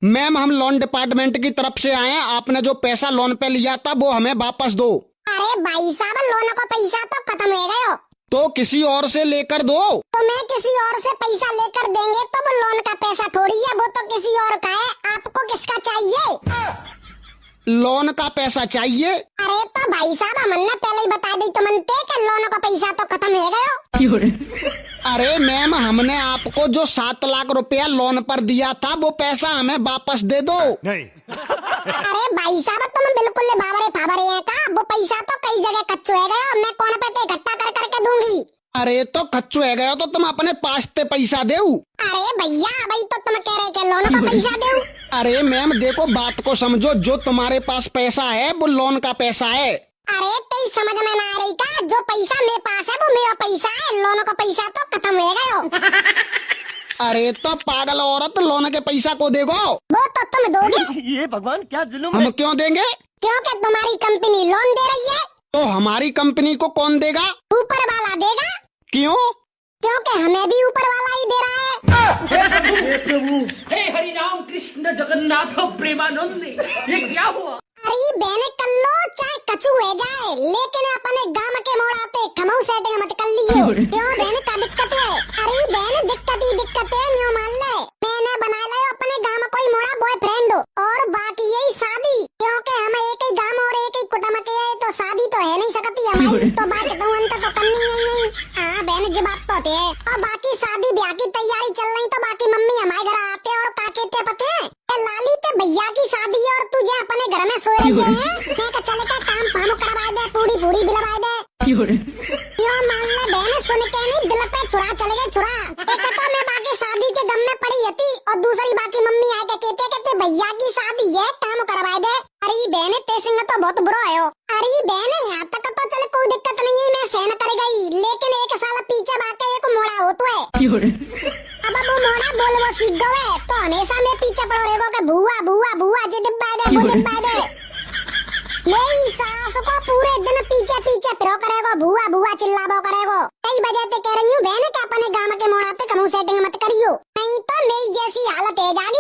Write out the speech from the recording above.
Ma'am हम loan department की तरफ से आए हैं, आपने जो पैसा लोन पे लिया था वो हमें वापस दो। अरे भाई साहब, लोन का पैसा तो खत्म हो गया। तो किसी और से लेकर दो। तो मैं किसी और से पैसा लेकर देंगे तो वो लोन का पैसा थोड़ी है, वो तो किसी और का है। आपको किसका चाहिए? लोन का पैसा चाहिए। अरे तो भाई साहब, हमने पहले ही बता दी तो मनते कि लोन का पैसा तो खत्म हो गया। अरे मैम, हमने आपको जो 7 लाख रुपया लोन पर दिया था वो पैसा हमें वापस दे दो। नहीं। अरे भाई साहब, तुम बिल्कुल बाबरे फाबरे हैं का? वो पैसा तो कई जगह कच्चो है गया, मैं कौन पे तो इकट्ठा कर करके दूंगी। अरे तो खच्चो है गया तो तुम अपने पास ते पैसा दे। अरे भैया, भाई तो तुम कह रहे कि लोन का पैसा दे। अरे मैम देखो, बात को समझो, जो तुम्हारे पास पैसा है वो लोन का पैसा है। अरे तेरी समझ में ना आ रही का? जो पैसा मेरे पास है वो मेरा पैसा है, लोन का पैसा तो खत्म हो गया। अरे तो पागल औरत, लोन के पैसा को देगो। वो तो तुम दोगे। ये भगवान क्या जुल्म हम है। क्यों देंगे? क्योंकि तुम्हारी कंपनी लोन दे रही है। तो हमारी कंपनी को कौन देगा? ऊपर वाला देगा। क्यों? क्योंकि हमें भी ऊपर वाला ही दे रहा है। हे प्रभु, हे हरि राम कृष्ण जगन्नाथ प्रेमानंद, ये क्या हुआ? अरे बहने कर लो चाहे कचू हो जाए, लेकिन अपने गांव के मोड़ आते खमाऊ सेटिंग मत कर लियो। क्यों बहने का दिक्कत है? अरे बहने दिक्कत है, न्यू मान ले। मैंने बना लिया अपने गांव कोई मोड़ा बॉयफ्रेंड और बाकी यही शादी, क्योंकि हम एक ही गांव और एक ही कुटुंब के हैं, तो शादी तो है नहीं सकती हमारी। तो बात कहूँ अंत तो करनी है। हाँ बहन जी, बात तो है। और बाकी शादी ब्याह की तैयारी चल रही, तो बाकी मम्मी हमारे घर आते और का कहते पते हैं लाली ते भैया की शादी है और तुझे अपने घर में सो रही है। मैं का चले का काम फाम करवा दे, पूरी पूरी बिलवा दे। क्यों मान ले बहन, सुन के नहीं दिल पे छुरा चले गए छुरा। एक तो मैं बाकी शादी के दम में पड़ी थी और दूसरी बाकी मम्मी आके कहते भैया की शादी है, काम करवा दे। अरे बहन ते सिंह तो बहुत बुरा है। अरे बहन यहाँ तक तो चल कोई दिक्कत नहीं है, मैं सहन कर गई, लेकिन एक साल पीछे बाके एक मोड़ा हो तो है। अब वो मोड़ा बोल वो सीख गए तो हमेशा मैं पीछे पड़ो रहेगा कि भूआ भूआ भूआ जी डिब्बा दे वो डिब्बा दे। मेरी सास को पूरे दिन पीछे पीछे फिरो करेगा, भूआ भूआ चिल्लाबो करेगा। कई बजे ते कह रही हूँ बहन कि अपने गांव के मोड़ा पे कमू सेटिंग मत करियो, नहीं तो मेरी जैसी हालत है जागी।